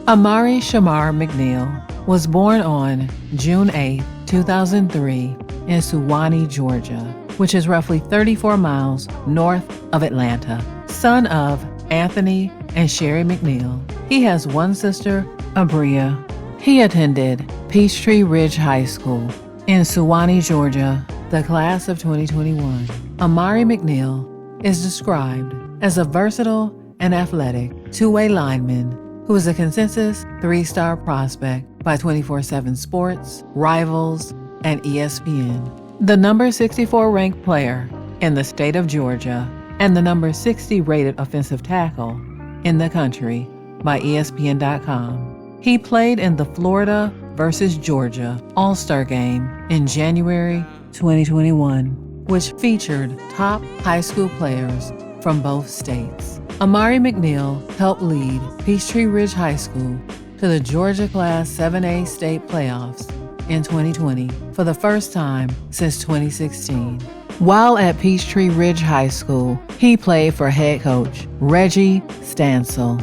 Amari McNeill was born on June 8, 2003 in Suwanee, Georgia, which is roughly 34 miles north of Atlanta. Son of Anthony and Sherry McNeill, he has one sister, Abria. He attended Peachtree Ridge High School in Suwanee, Georgia, the class of 2021. Amari McNeill is described as a versatile and athletic two-way lineman who is a consensus 3-star prospect by 24/7 Sports, Rivals, and ESPN. The number 64 ranked player in the state of Georgia and the number 60 rated offensive tackle in the country by ESPN.com. He played in the Florida versus Georgia All-Star Game in January 2021, which featured top high school players from both states. Amari McNeill helped lead Peachtree Ridge High School to the Georgia Class 7A state playoffs in 2020 for the first time since 2016. While at Peachtree Ridge High School, he played for head coach Reggie Stansel.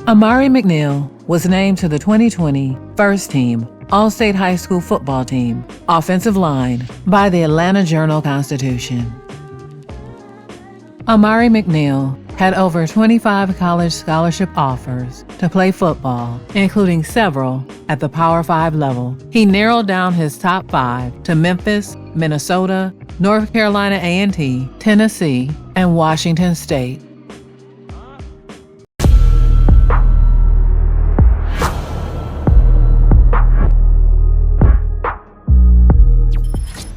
Amari McNeill was named to the 2020 First Team All-State High School Football Team Offensive Line by the Atlanta Journal-Constitution. Amari McNeill had over 25 college scholarship offers to play football, including several at the Power 5 level. He narrowed down his top 5 to Memphis, Minnesota, North Carolina A&T, Tennessee, and Washington State.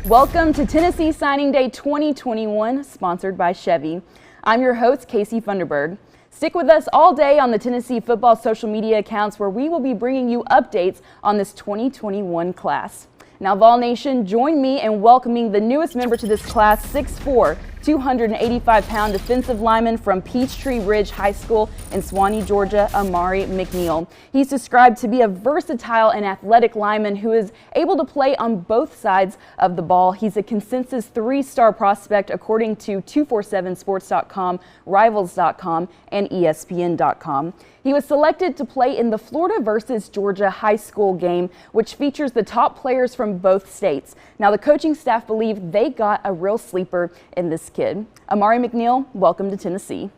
Welcome to Tennessee Signing Day 2021, sponsored by Chevy. I'm your host, Casey Funderburg. Stick with us all day on the Tennessee football social media accounts where we will be bringing you updates on this 2021 class. Now, Vol Nation, join me in welcoming the newest member to this class, 6'4", 285-pound defensive lineman from Peachtree Ridge High School in Suwanee, Georgia, Amari McNeill. He's described to be a versatile and athletic lineman who is able to play on both sides of the ball. He's a consensus 3-star prospect according to 247sports.com, Rivals.com, and ESPN.com. He was selected to play in the Florida versus Georgia high school game, which features the top players from both states. Now, the coaching staff believe they got a real sleeper in this kid. Amari McNeill, welcome to Tennessee.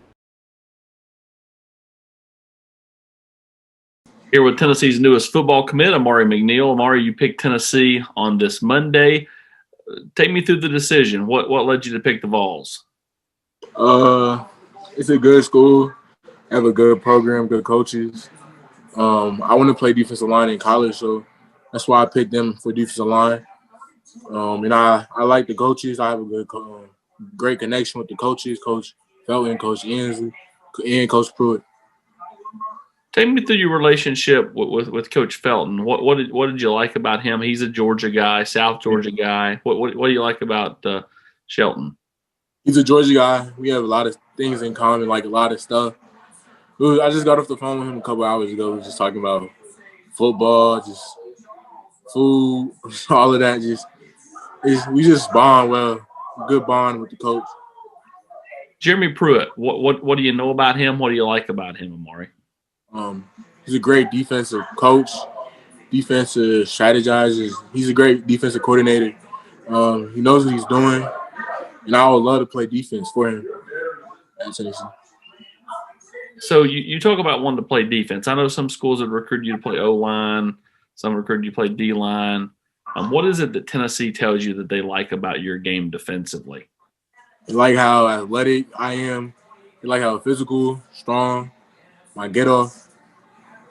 Here with Tennessee's newest football commit, Amari McNeill. Amari, you picked Tennessee on this Monday. Take me through the decision. What led you to pick the Vols? It's a good school. Have a good program, good coaches. I want to play defensive line in college, so that's why I picked them for defensive line. And I like the coaches. I have a great connection with the coaches, Coach Felton, Coach Ensley, and Coach Pruitt. Take me through your relationship with Coach Felton. What did you like about him? He's a Georgia guy, South Georgia guy. What do you like about Shelton? He's a Georgia guy. We have a lot of things in common, like a lot of stuff. I just got off the phone with him a couple hours ago. We were just talking about football, just food, all of that. We just bond well, good bond with the coach. Jeremy Pruitt, what do you know about him? What do you like about him, Amari? He's a great defensive coach, defensive strategizer. He's a great defensive coordinator. He knows what he's doing, and I would love to play defense for him at Tennessee. So you talk about wanting to play defense. I know some schools would recruit you to play O-line, some recruit you to play D-line. What is it that Tennessee tells you that they like about your game defensively? They like how athletic I am. They like how physical, strong, my get-off.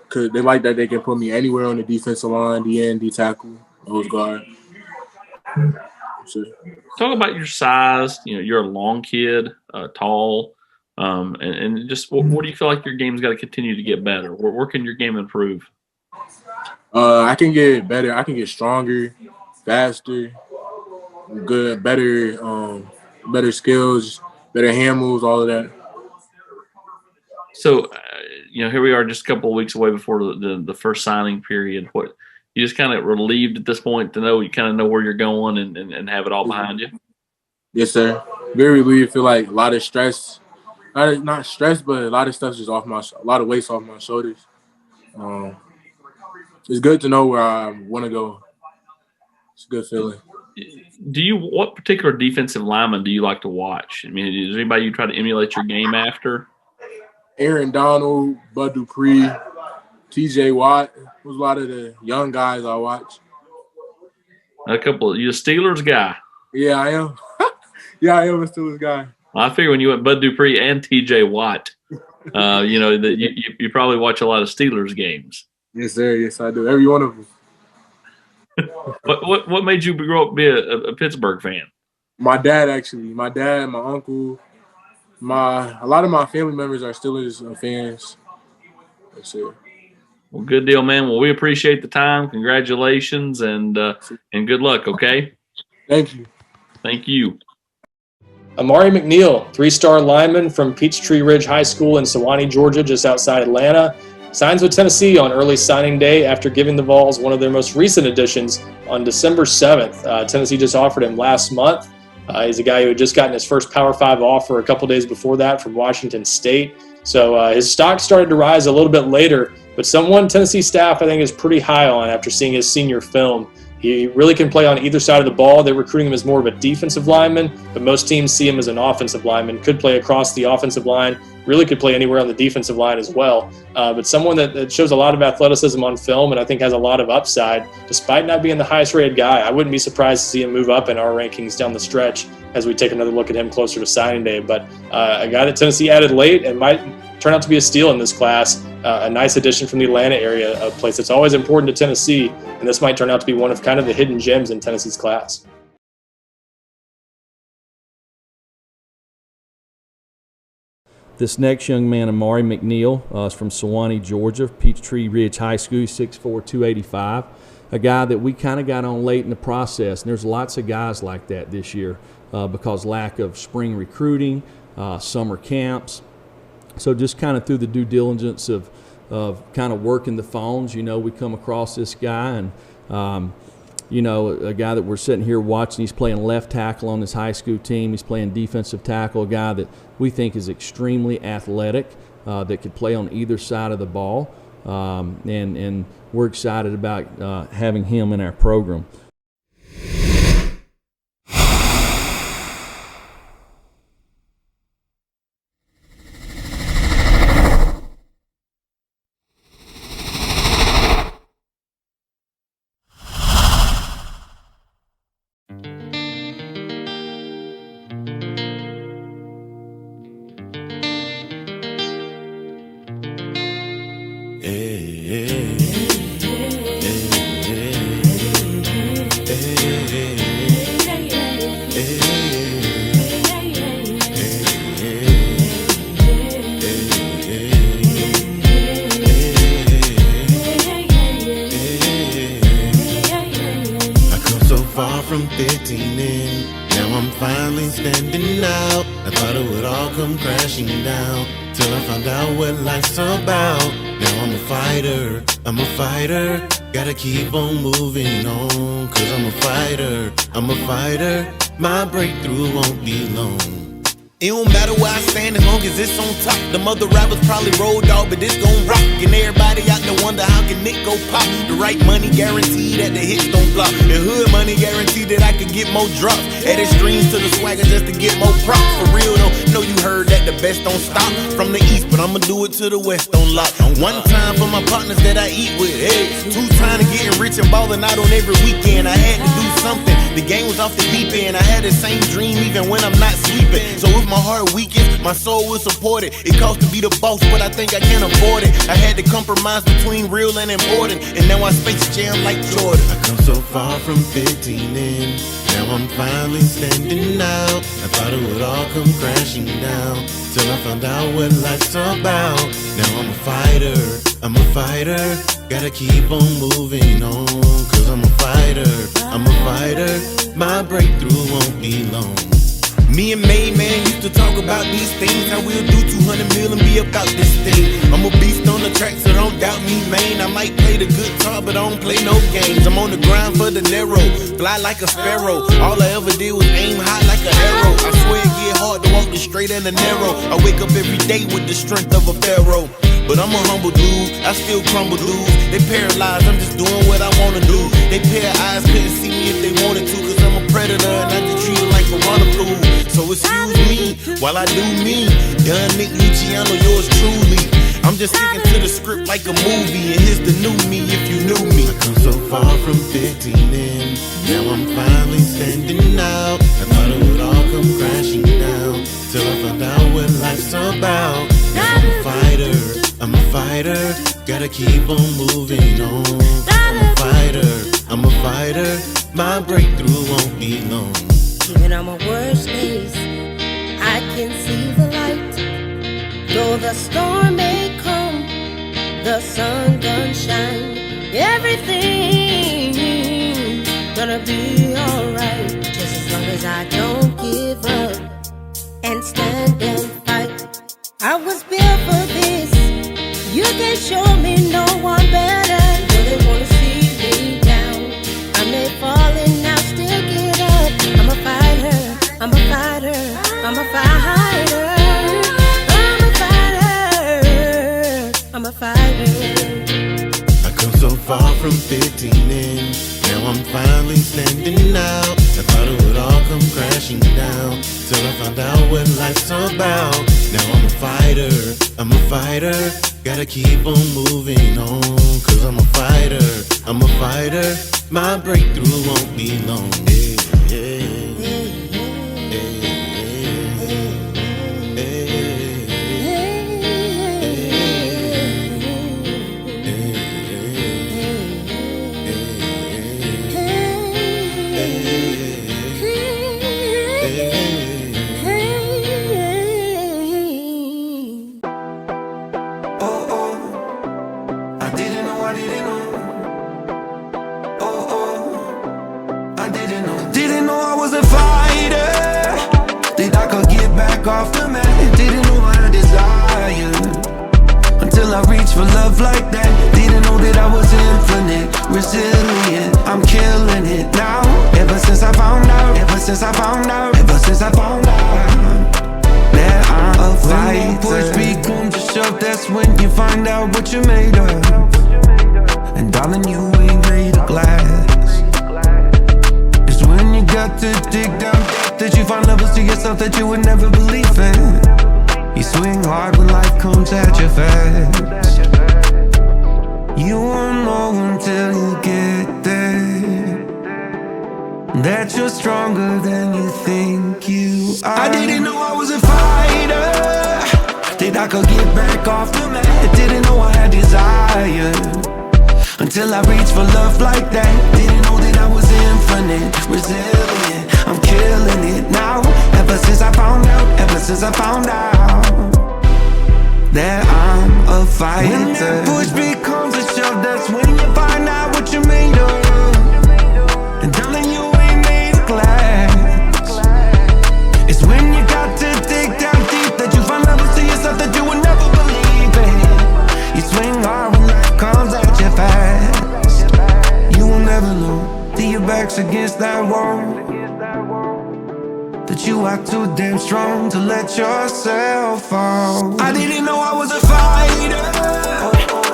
Cause they like that they can put me anywhere on the defensive line, D end, D tackle, nose guard. Talk about your size. You're a long kid, tall. And just what do you feel like your game's got to continue to get better? Where can your game improve? I can get better. I can get stronger, faster, better skills, better hand moves, all of that. So, here we are just a couple of weeks away before the first signing period. What you just kind of relieved at this point to know you kind of know where you're going and have it all behind you? Yes, sir. Very relieved. Feel like a lot of stress. Not stress, but a lot of stuff's just a lot of weight's off my shoulders. It's good to know where I want to go. It's a good feeling. What particular defensive lineman do you like to watch? I mean, is there anybody you try to emulate your game after? Aaron Donald, Bud Dupree, TJ Watt. There's a lot of the young guys I watch. You a Steelers guy? Yeah, I am. Yeah, I am a Steelers guy. Well, I figure when you went Bud Dupree and TJ Watt, that you probably watch a lot of Steelers games. Yes, sir. Yes, I do. Every one of them. What made you grow up be a Pittsburgh fan? My dad, actually. My dad, my uncle, a lot of my family members are Steelers fans. That's it. Well, good deal, man. Well, we appreciate the time. Congratulations and good luck. Okay. Thank you. Thank you. Amari McNeill, 3-star lineman from Peachtree Ridge High School in Sewanee, Georgia, just outside Atlanta, signs with Tennessee on early signing day after giving the Vols one of their most recent additions on December 7th. Tennessee just offered him last month. He's a guy who had just gotten his first Power 5 offer a couple days before that from Washington State. So his stock started to rise a little bit later, but someone Tennessee staff I think is pretty high on after seeing his senior film. He really can play on either side of the ball. They're recruiting him as more of a defensive lineman, but most teams see him as an offensive lineman. Could play across the offensive line, really could play anywhere on the defensive line as well. But someone that shows a lot of athleticism on film and I think has a lot of upside, despite not being the highest rated guy. I wouldn't be surprised to see him move up in our rankings down the stretch as we take another look at him closer to signing day. But a guy that Tennessee added late and might turn out to be a steal in this class. A nice addition from the Atlanta area, a place that's always important to Tennessee, and this might turn out to be one of kind of the hidden gems in Tennessee's class. This next young man, Amari McNeill, is from Sewanee, Georgia, Peachtree Ridge High School, 6'4", 285. A guy that we kind of got on late in the process, and there's lots of guys like that this year because lack of spring recruiting, summer camps. So just kind of through the due diligence of kind of working the phones, we come across this guy and, a guy that we're sitting here watching. He's playing left tackle on his high school team. He's playing defensive tackle, a guy that we think is extremely athletic, that could play on either side of the ball. And we're excited about having him in our program. From 15 in, now I'm finally standing out. I thought it would all come crashing down till I found out what life's about. Now I'm a fighter, gotta keep on moving on. Cause I'm a fighter, my breakthrough won't be long. It don't matter where I stand as long as it's on top. The other rappers probably rolled off, but this gon' rock. And everybody out there wonder how can it go pop. The right money guaranteed that the hits don't flop. The hood money guaranteed that I could get more drops. Added streams to the swagger just to get more props. For real though, know you heard that the best don't stop. From the east, but I'ma do it to the west on lock. One time for my partners that I eat with. Hey, 2 times to getting rich and ballin' out on every weekend. I had to do something. The game was off the deep end. I had the same dream even when I'm not sleeping. So if my heart weakens, my soul will support it. It costs to be the boss, but I think I can afford it. I had to compromise between real and important, and now I space jam like Jordan. I come so far from 15 in, now I'm finally standing out. I thought it would all come crashing down till I found out what life's about. Now I'm a fighter, gotta keep on moving on. Cause I'm a fighter, my breakthrough won't be long. Me and May, man, used to talk about these things. How we'll do 200 mil and be about this thing. I'm a beast on the track, so don't doubt me, man. I might play the guitar, but I don't play no games. I'm on the grind for the narrow, fly like a sparrow. All I ever did was aim high like an arrow. I swear it get hard to walk the straight and the narrow. I wake up every day with the strength of a pharaoh. But I'm a humble dude, I still crumble dudes. They paralyzed, I'm just doing what I wanna do. They pair eyes, couldn't see me if they wanted to, cause I'm a predator and I just treat it like a runner fool. So excuse me, while I do me. Young Nick Luciano, yours truly. I'm just sticking to the script like a movie, and here's the new me if you knew me. I come so far from 15 in, now I'm finally standing out. I thought it would all come crashing down, till I found out what life's about. Now I'm a fighter, gotta keep on moving on. I'm a fighter, my breakthrough won't be long. Even on my worst days, I can see the light. Though the storm may come, the sun gonna shine. Everything gonna be alright, just as long as I don't give up and stand and fight. I was built for this. You can show me no one better. Though they wanna see me down, I may fall and I'll still get up. I'm a fighter, I'm a fighter, I'm a fighter. I'm a fighter. I come so far from 15 in, now I'm finally standing out. I thought it would all come crashing down, till I found out what life's about. Now I'm a fighter, gotta keep on moving on. Cause I'm a fighter, my breakthrough won't be long. Yeah, off the mat, didn't know I desired until I reached for love like that. Didn't know that I was infinite, resilient. I'm killing it now. Ever since I found out that I'm a fighter. When push becomes a shove, that's when you find out what you're made of. And darling, you ain't made of glass. It's when you got to dig down that you find levels to yourself that you would never believe in. You swing hard when life comes at you fast. You won't know until you get there that you're stronger than you think you are. I didn't know I was a fighter, that I could get back off the mat. Didn't know I had desire until I reached for love like that. Didn't know that I was infinite, resilient. I'm killing it now. Ever since I found out that I'm a fighter. When that push becomes a shove, that's when you find out what you're made of. And darling, you ain't made of glass. It's when you got to dig down deep that you find levels to yourself that you would never believe in. You swing hard when life comes at you fast. You will never know till your back's against that wall that you are too damn strong to let yourself fall. I didn't know I was a fighter,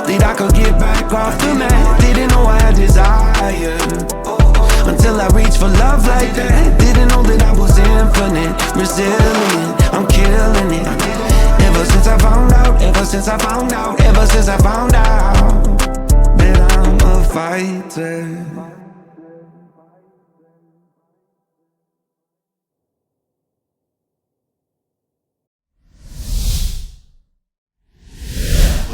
that I could get back off the mat. Didn't know I had desire until I reached for love like that. Didn't know that I was infinite, resilient. I'm killing it. Ever since I found out that I'm a fighter.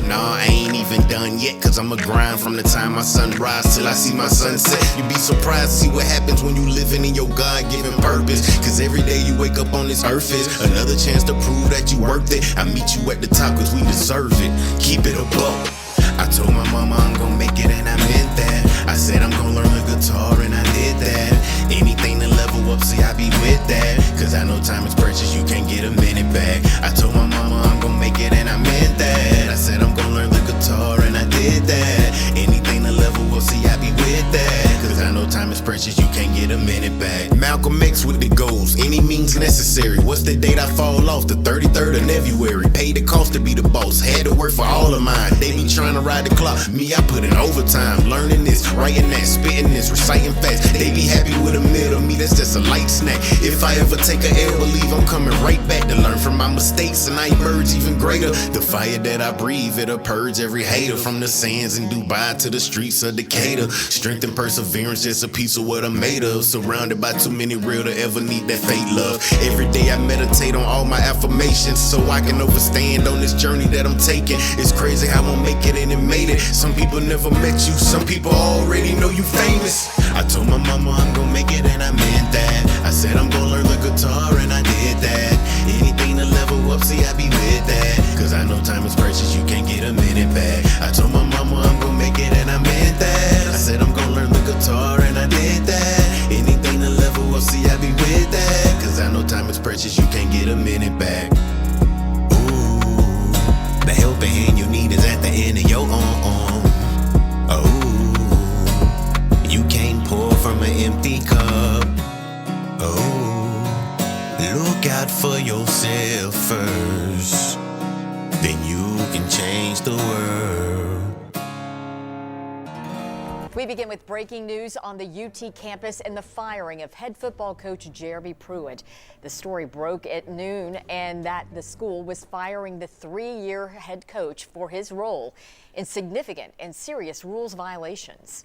Nah, I ain't even done yet, cause I'ma grind from the time my sun rise till I see my sunset. You'd be surprised to see what happens when you living in your God-given purpose. Cause every day you wake up on this earth is another chance to prove that you worth it. I meet you at the top cause we deserve it. Keep it a buck. I told my mama I'm gonna make it and I meant that. I said I'm gonna learn the guitar and I did that. Anything to level up, see I be with that. Cause I know time is precious, you can't get a minute back. I told my mama I'm gonna make it and I meant that. I said I'm gonna learn the guitar and I did that. Anything to level up, see I be with that. Cause I know time is precious, you can't get a minute back. Malcolm X with the goals, any means necessary. What's the date I fall off? The 33rd of February. Paid the cost to be the boss. Had to work for all of mine. They be trying to ride the clock. Me, I put in overtime. Learning this, writing that, spitting this, reciting facts. They be happy with a meal. Me, that's just a light snack. If I ever take a L, believe I'm coming right back to learn from my mistakes, and I emerge even greater. The fire that I breathe, it'll purge every hater. From the sands in Dubai to the streets of Decatur. Strength and perseverance, just a piece of what I'm made of. Surrounded by too many real to ever need that fake love. Every day I meditate on all my affirmations, so I can overstand on this journey that I'm taking. It's crazy how I'm making it and made it. Some people never met you, some people already know you famous. I told my mama I'm gonna make it, and I meant that. I said I'm gonna learn the guitar, and I did that. Anything to level up, see I be with that. Cause I know time is precious, you can't get a minute back. I told my mama I'm gonna make it, and I meant that. I said I'm gonna learn the guitar, and I did that. Anything to level up, see I be with that. Cause I know time is precious, you can't get a minute back. Ooh, the helping hand you need is at the end of your arm. Oh, you can't pour from an empty cup. Oh, look out for yourself first, then you can change the world. We begin with breaking news on the UT campus and the firing of head football coach Jeremy Pruitt. The story broke at noon, and that the school was firing the 3-year head coach for his role in significant and serious rules violations.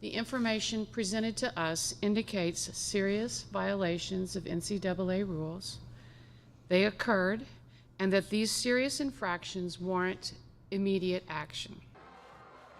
The information presented to us indicates serious violations of NCAA rules. They occurred, and that these serious infractions warrant immediate action.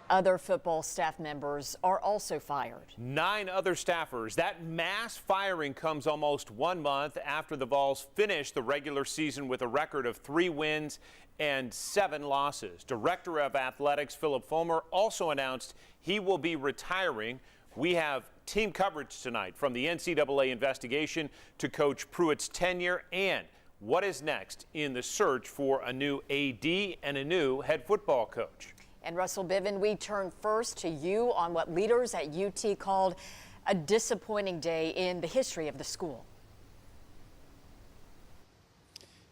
Other football staff members are also fired. 9 other staffers. That mass firing comes almost 1 month after the Vols finished the regular season with a record of 3 wins and 7 losses. Director of Athletics Philip Fulmer also announced he will be retiring. We have team coverage tonight, from the NCAA investigation to Coach Pruitt's tenure and what is next in the search for a new AD and a new head football coach. And Russell Bivin, we turn first to you on what leaders at UT called a disappointing day in the history of the school.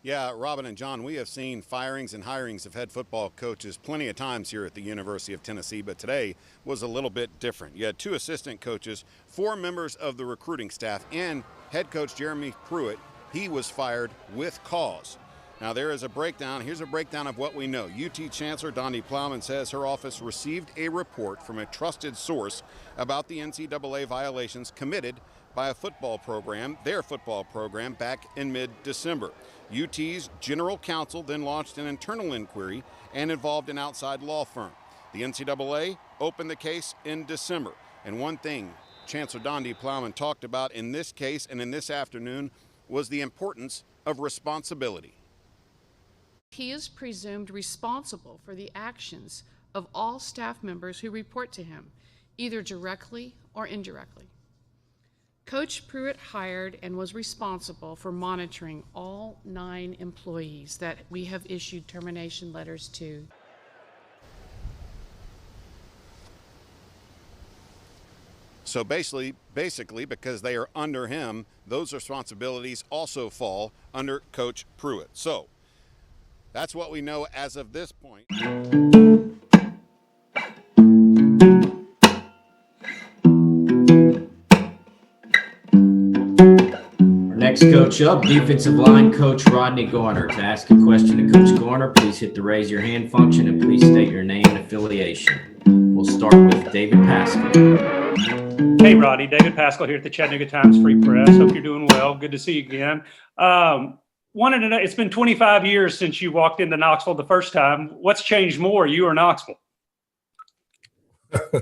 Yeah, Robin and John, we have seen firings and hirings of head football coaches plenty of times here at the University of Tennessee, but today was a little bit different. You had 2 assistant coaches, 4 members of the recruiting staff, and head coach Jeremy Pruitt. He was fired with cause. Now there is a breakdown. Here's a breakdown of what we know. UT Chancellor Dondi Plowman says her office received a report from a trusted source about the NCAA violations committed by a football program, their football program, back in mid-December. UT's general counsel then launched an internal inquiry and involved an outside law firm. The NCAA opened the case in December. And one thing Chancellor Dondi Plowman talked about in this case and in this afternoon was the importance of responsibility. He is presumed responsible for the actions of all staff members who report to him, either directly or indirectly. Coach Pruitt hired and was responsible for monitoring all 9 employees that we have issued termination letters to. So basically, because they are under him, those responsibilities also fall under Coach Pruitt. So that's what we know as of this point. Next coach up, defensive line coach Rodney Garner. To ask a question to Coach Garner, please hit the raise your hand function and please state your name and affiliation. We'll start with David Pascal. Hey, Roddy. David Pascal here at the Chattanooga Times Free Press. Hope you're doing well. Good to see you again. Wanted to know, it's been 25 years since you walked into Knoxville the first time. What's changed more, you or Knoxville? I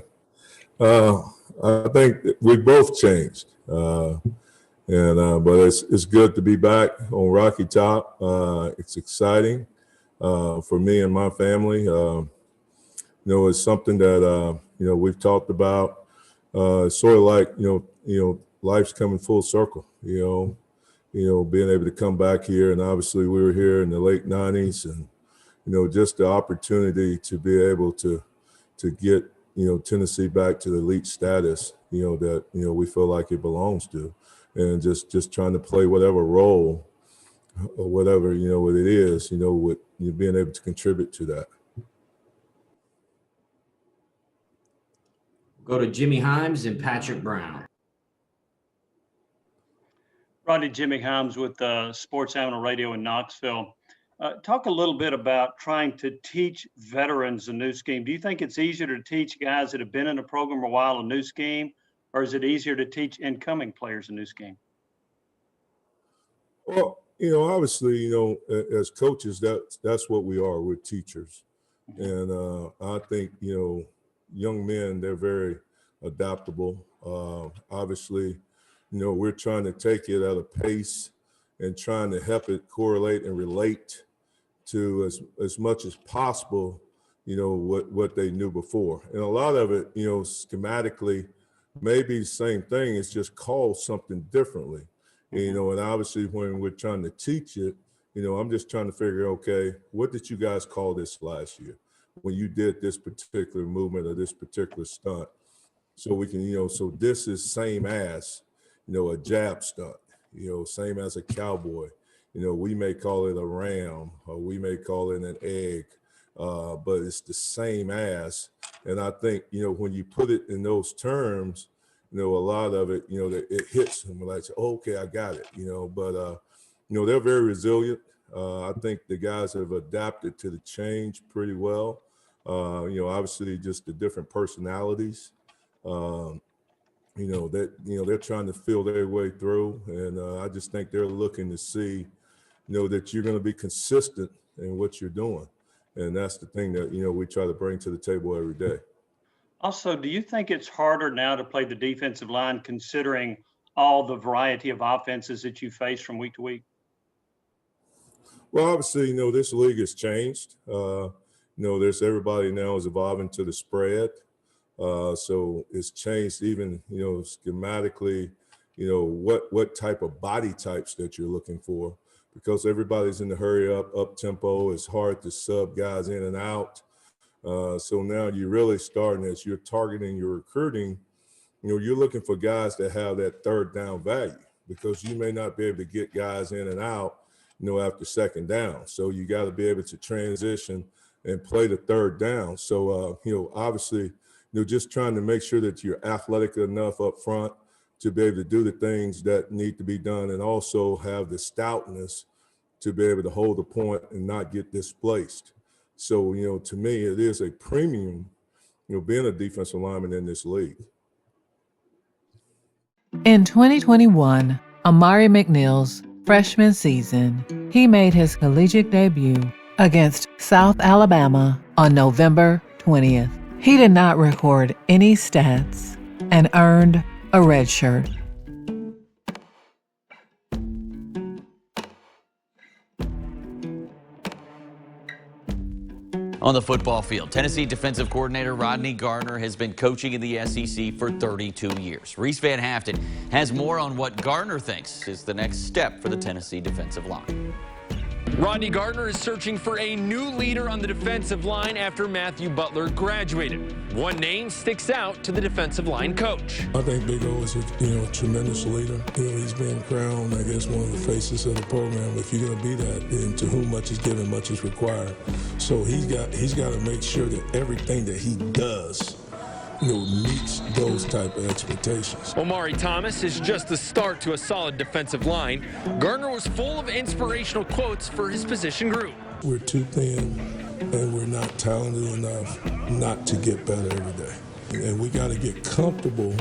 think we both changed. But it's good to be back on Rocky Top. It's exciting for me and my family. It's something that we've talked about. It's sort of like life's coming full circle. Being able to come back here, and obviously we were here in the late '90s, and just the opportunity to be able to get Tennessee back to the elite status. That we feel like it belongs to. and just trying to play whatever role or whatever, what it is, with you being able to contribute to that. Go to Jimmy Himes and Patrick Brown. Rodney, Jimmy Himes with Sports Animal Radio in Knoxville. Talk a little bit about trying to teach veterans a new scheme. Do you think it's easier to teach guys that have been in the program a while a new scheme, or is it easier to teach incoming players a new scheme? Well, obviously, as coaches, that's what we are. We're teachers. And I think, young men, they're very adaptable. Obviously, we're trying to take it at a pace and trying to help it correlate and relate to as much as possible, what they knew before. And a lot of it, schematically, maybe the same thing, it's just called something differently. And obviously when we're trying to teach it, I'm just trying to figure, okay, what did you guys call this last year when you did this particular movement or this particular stunt? So we can, so this is same as, a jab stunt, same as a cowboy. We may call it a ram or we may call it an egg, but it's the same as. And I think, when you put it in those terms, a lot of it, that it hits them like, oh, okay, I got it, but, they're very resilient. I think the guys have adapted to the change pretty well. Obviously just the different personalities, they're trying to feel their way through. And I just think they're looking to see, that you're going to be consistent in what you're doing. And that's the thing that, we try to bring to the table every day. Also, do you think it's harder now to play the defensive line considering all the variety of offenses that you face from week to week? Well, obviously, this league has changed. There's everybody now is evolving to the spread. So it's changed even, schematically, what type of body types that you're looking for, because everybody's in the hurry up tempo. It's hard to sub guys in and out. So now you're really starting, as you're targeting your recruiting, you're looking for guys that have that third down value, because you may not be able to get guys in and out, after second down. So you got to be able to transition and play the third down. So, obviously, just trying to make sure that you're athletic enough up front to be able to do the things that need to be done, and also have the stoutness to be able to hold the point and not get displaced. So, to me, it is a premium, being a defensive lineman in this league. In 2021, Amari McNeill's freshman season, he made his collegiate debut against South Alabama on November 20th. He did not record any stats and earned a red shirt. On the football field, Tennessee defensive coordinator Rodney Gardner has been coaching in the SEC for 32 years. Reese Van Haften has more on what Gardner thinks is the next step for the Tennessee defensive line. Rodney Gardner is searching for a new leader on the defensive line after Matthew Butler graduated. One name sticks out to the defensive line coach. I think Big O is a tremendous leader. He's been crowned, I guess, one of the faces of the program. If you're going to be that, then to whom much is given, much is required. So he's got to make sure that everything that he does, meets those type of expectations. Omari Thomas is just the start to a solid defensive line. Gardner was full of inspirational quotes for his position group. We're too thin, and we're not talented enough not to get better every day. And we got to get comfortable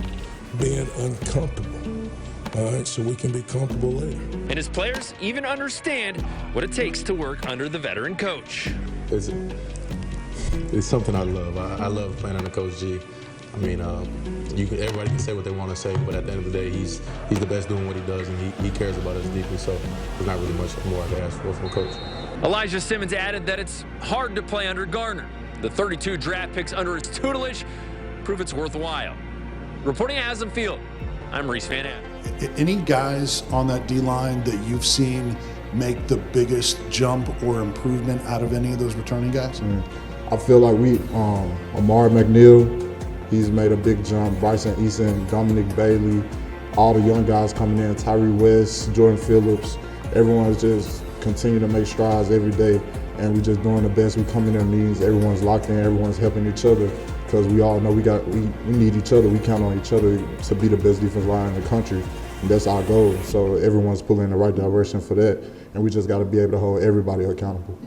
being uncomfortable. All right, so we can be comfortable later. And his players even understand what it takes to work under the veteran coach. It's something I love. I love playing under Coach G. I mean, everybody can say what they want to say, but at the end of the day, he's the best doing what he does, and he cares about us deeply, so there's not really much more I can ask for from a coach. Elijah Simmons added that it's hard to play under Gardner. The 32 draft picks under his tutelage prove it's worthwhile. Reporting at Haslam Field, I'm Reese Van Haften. Any guys on that D-line that you've seen make the biggest jump or improvement out of any of those returning guys? I feel like Amari McNeill, he's made a big jump. Bryson Eason, Dominic Bailey, all the young guys coming in, Tyree West, Jordan Phillips, everyone's just continue to make strides every day, and we just doing the best. We come in their meetings, everyone's locked in, everyone's helping each other, because we all know we need each other. We count on each other to be the best defense line in the country, and that's our goal. So everyone's pulling in the right direction for that, and we just got to be able to hold everybody accountable.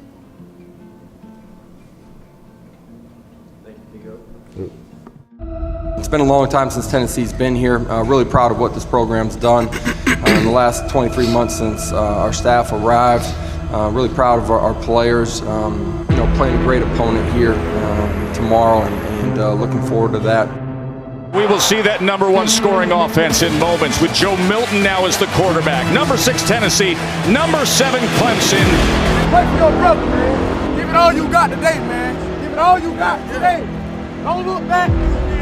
It's been a long time since Tennessee's been here. Really proud of what this program's done in the last 23 months since our staff arrived. Really proud of our players. Playing a great opponent here tomorrow, and looking forward to that. We will see that number 1 scoring offense in moments with Joe Milton now as the quarterback. Number 6 Tennessee, number 7 Clemson. Play for your brother, man. Give it all you got today, man. Give it all you got today. Don't look back.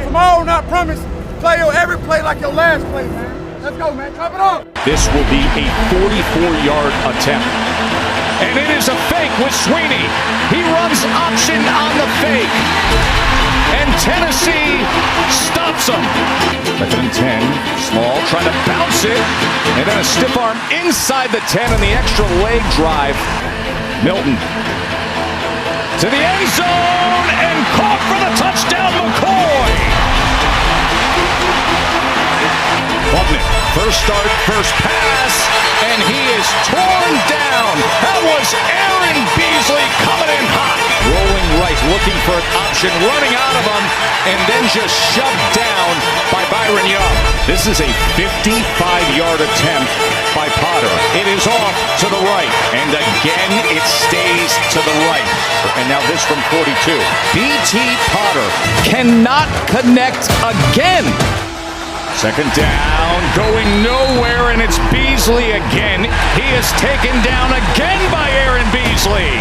Tomorrow not promised. Play your every play like your last play, man. Let's go, man. Chop it up. This will be a 44-yard attempt. And it is a fake with Sweeney. He runs option on the fake. And Tennessee stops him. Second and 10. Small trying to bounce it. And then a stiff arm inside the 10 and the extra leg drive. Milton to the end zone and caught for the touchdown, McCoy. Klubnik, first start, first pass, and he is torn down. That was Aaron Beasley coming in hot. Rolling right, looking for an option, running out of him, and then just shoved down by Byron Young. This is a 55-yard attempt by Potter. It is off to the right, and again it stays to the right. And now this from 42. B.T. Potter cannot connect again. Second down, going nowhere, and it's Beasley again. He is taken down again by Aaron Beasley.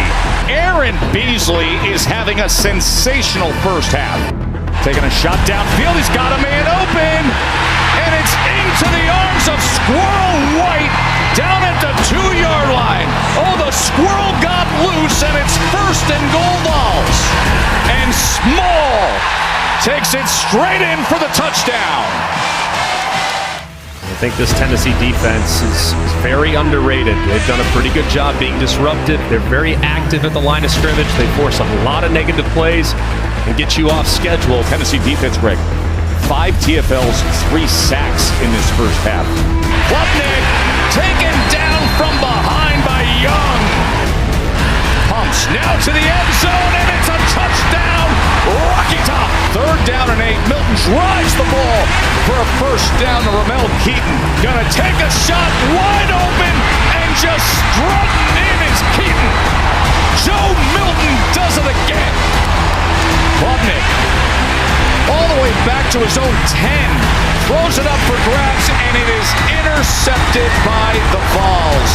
Aaron Beasley is having a sensational first half. Taking a shot downfield, he's got a man open, and it's into the arms of Squirrel White down at the 2-yard line. Oh, the Squirrel got loose, and it's first and goal balls. And Small takes it straight in for the touchdown. I think this Tennessee defense is very underrated. They've done a pretty good job being disruptive. They're very active at the line of scrimmage. They force a lot of negative plays and get you off schedule. Tennessee defense, Greg, 5 TFLs, 3 sacks in this first half. Klubnik taken down from behind by Young. Pumps now to the end zone, and it's a touchdown. Rocky Top. 3rd down and 8. Milton drives the ball for a first down to Ramel Keaton. Gonna take a shot wide open, and just strutting in is Keaton. Joe Milton does it again. Klubnik all the way back to his own 10. Throws it up for grabs, and it is intercepted by the Vols.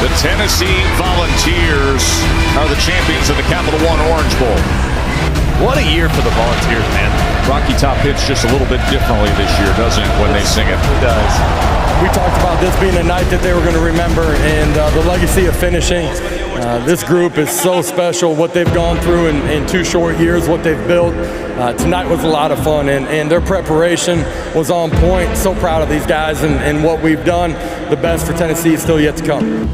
The Tennessee Volunteers are the champions of the Capital One Orange Bowl. What a year for the Volunteers, man. Rocky Top hits just a little bit differently this year, doesn't it, when they sing it? It does. We talked about this being a night that they were going to remember, and the legacy of finishing. This group is so special, what they've gone through in 2 short years, what they've built. Tonight was a lot of fun, and their preparation was on point. So proud of these guys and what we've done. The best for Tennessee is still yet to come.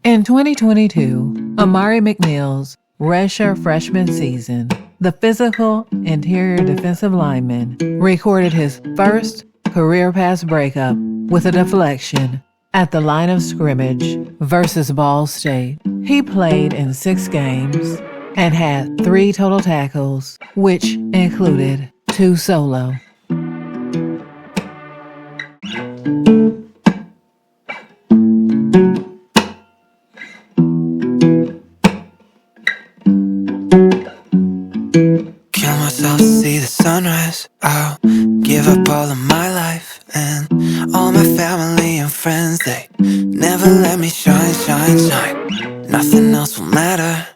In 2022, Amari McNeill's redshirt freshman season, the physical interior defensive lineman recorded his first career pass breakup with a deflection at the line of scrimmage versus Ball State. He played in 6 games and had 3 total tackles, which included 2 solo. Kill myself to see the sunrise. I'll give up all of my life and all my family and friends. They never let me shine, shine, shine. Nothing else will matter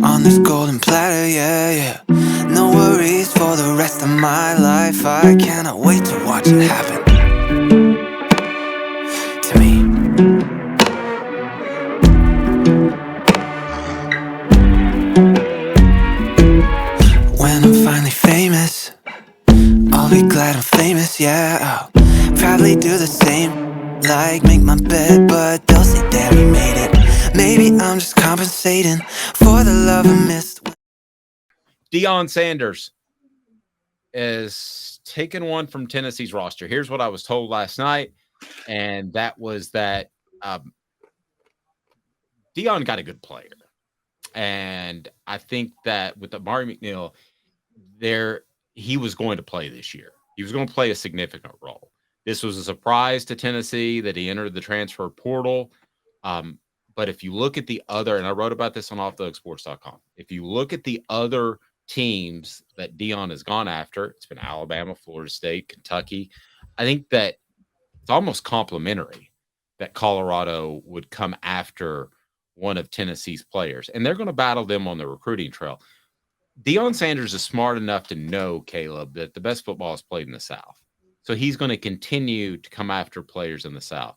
on this golden platter, yeah, yeah. No worries for the rest of my life. I cannot wait to watch it happen to me. When I'm finally famous, I'll be glad I'm famous, yeah. I'll probably do the same, like make my bed, but they'll say that we made it. Maybe I'm just compensating for the love I missed. Deion Sanders is taking one from Tennessee's roster. Here's what I was told last night, and that was that Deion got a good player. And I think that with Amari McNeill, he was going to play this year. He was going to play a significant role. This was a surprise to Tennessee that he entered the transfer portal. But if you look at the other, and I wrote about this on offthehooksports.com, if you look at the other teams that Deion has gone after, it's been Alabama, Florida State, Kentucky. I think that it's almost complimentary that Colorado would come after one of Tennessee's players, and they're going to battle them on the recruiting trail. Deion Sanders is smart enough to know, Caleb, that the best football is played in the South. So he's going to continue to come after players in the South.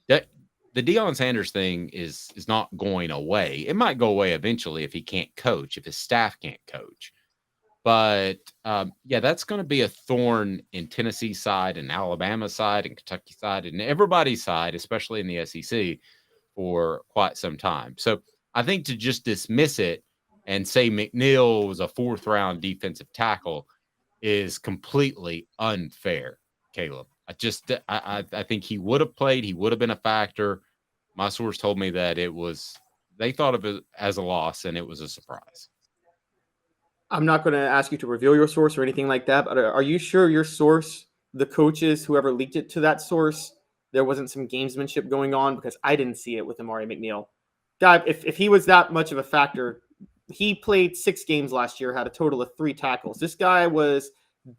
The Deion Sanders thing is not going away. It might go away eventually if he can't coach, if his staff can't coach. But, that's going to be a thorn in Tennessee's side and Alabama's side and Kentucky's side and everybody's side, especially in the SEC, for quite some time. So I think to just dismiss it and say McNeill was a fourth-round defensive tackle is completely unfair, Caleb. I think he would have played. He would have been a factor. My source told me that they thought of it as a loss, and it was a surprise. I'm not going to ask you to reveal your source or anything like that, but are you sure your source, the coaches, whoever leaked it to that source, there wasn't some gamesmanship going on? Because I didn't see it with Amari McNeill. God, if he was that much of a factor, he played 6 games last year, had a total of 3 tackles. This guy was,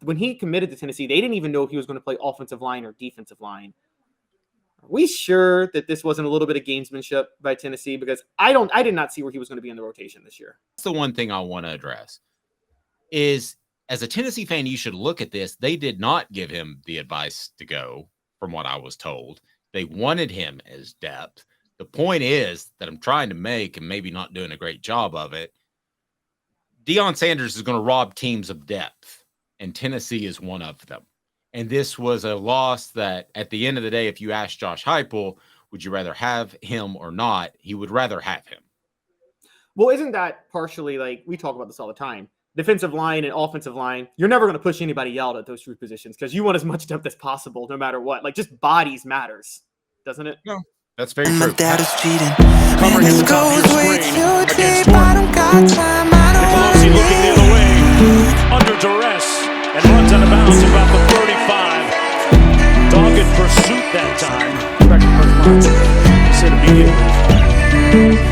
when he committed to Tennessee, they didn't even know if he was going to play offensive line or defensive line. Are we sure that this wasn't a little bit of gamesmanship by Tennessee? Because I did not see where he was going to be in the rotation this year. That's the one thing I want to address is, as a Tennessee fan, you should look at this. They did not give him the advice to go, from what I was told. They wanted him as depth. The point is that I'm trying to make, and maybe not doing a great job of it, Deion Sanders is going to rob teams of depth, and Tennessee is one of them. And this was a loss that, at the end of the day, if you ask Josh Heupel, would you rather have him or not, he would rather have him. Well, isn't that partially, like, we talk about this all the time, defensive line and offensive line, you're never going to push anybody out at those 3 positions because you want as much depth as possible no matter what. Like, just bodies matters, doesn't it? No, that's very true. My dad is cheating. Covering Man, this you top of goes your way screen too against deep. I don't got time. I don't want Pelosi looking the other way, under duress, and runs out of bounds about the 35. Dogged pursuit that time. Back to first line. Said immediately.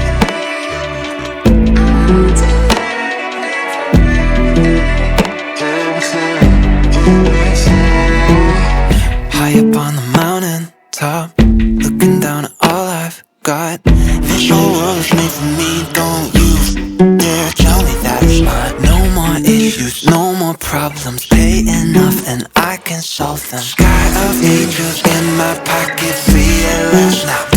high up on the mountain top, looking down at all I've got. This whole world is made for me. Don't you dare tell me that it's not. No more issues, no more problems. Pay enough and I can solve them. Sky of angels in my pocket, free at last now.